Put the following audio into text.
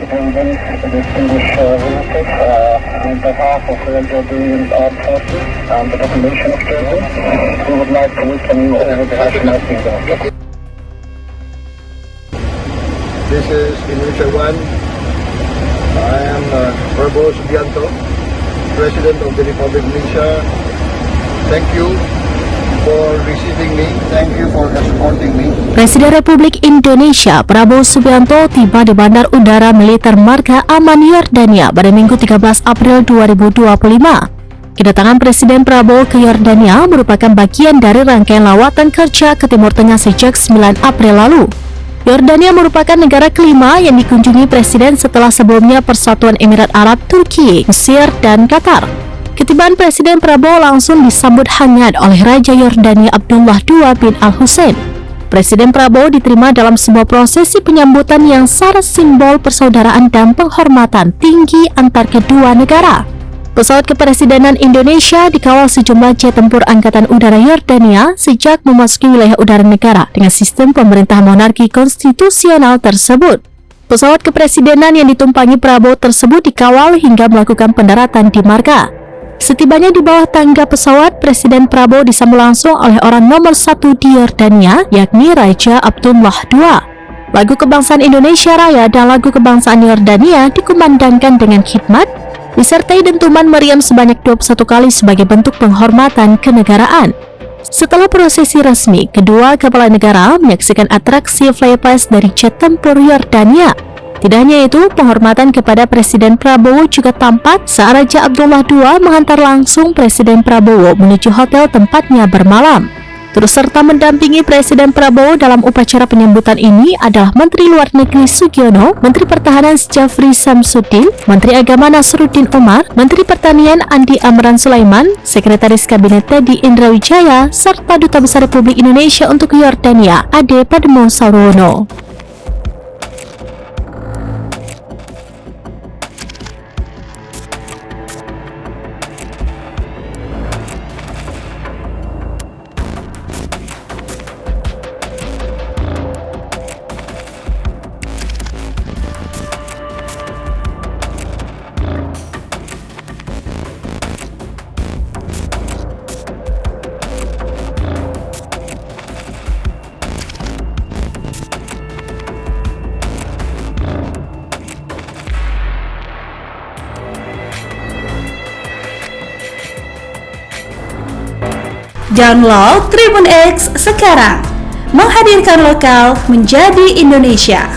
greetings, distinguished visitors. On behalf of the Jordanian Armed Forces and the population of Jordan, we would like to welcome you over the National Kingdom. This is Indonesia One. I am Prabowo Subianto, President of the Republic of Indonesia. Thank you for receiving me. Thank you for supporting me. Presiden Republik Indonesia Prabowo Subianto tiba di Bandar Udara Militer Marga Aman Yordania pada Minggu 13 April 2025. Kedatangan Presiden Prabowo ke Yordania merupakan bagian dari rangkaian lawatan kerja ke Timur Tengah sejak 9 April lalu. Yordania merupakan negara kelima yang dikunjungi Presiden setelah sebelumnya Persatuan Emirat Arab, Turki, Mesir, dan Qatar. Ketibaan Presiden Prabowo langsung disambut hangat oleh Raja Yordania Abdullah II bin Al-Hussein. Presiden Prabowo diterima dalam sebuah prosesi penyambutan yang syarat simbol persaudaraan dan penghormatan tinggi antar kedua negara. Pesawat kepresidenan Indonesia dikawal sejumlah jet tempur Angkatan Udara Yordania sejak memasuki wilayah udara negara dengan sistem pemerintah monarki konstitusional tersebut. Pesawat kepresidenan yang ditumpangi Prabowo tersebut dikawal hingga melakukan pendaratan di marga. Setibanya di bawah tangga pesawat, Presiden Prabowo disambut langsung oleh orang nomor 1 di Yordania, yakni Raja Abdullah II. Lagu kebangsaan Indonesia Raya dan lagu kebangsaan Yordania dikumandangkan dengan khidmat, disertai dentuman meriam sebanyak 21 kali sebagai bentuk penghormatan kenegaraan. Setelah prosesi resmi, kedua kepala negara menyaksikan atraksi flypast dari jet tempur Yordania. Tidak hanya itu, penghormatan kepada Presiden Prabowo juga tampak saat Raja Abdullah II menghantar langsung Presiden Prabowo menuju hotel tempatnya bermalam. Turut serta mendampingi Presiden Prabowo dalam upacara penyambutan ini adalah Menteri Luar Negeri Sugiono, Menteri Pertahanan Jafri Samsudin, Menteri Agama Nasruddin Umar, Menteri Pertanian Andi Amran Sulaiman, Sekretaris Kabinet Teddy Indra Wijaya, serta Duta Besar Republik Indonesia untuk Yordania, Ade Padmo Saurono. Download Tribun X sekarang, menghadirkan lokal menjadi Indonesia.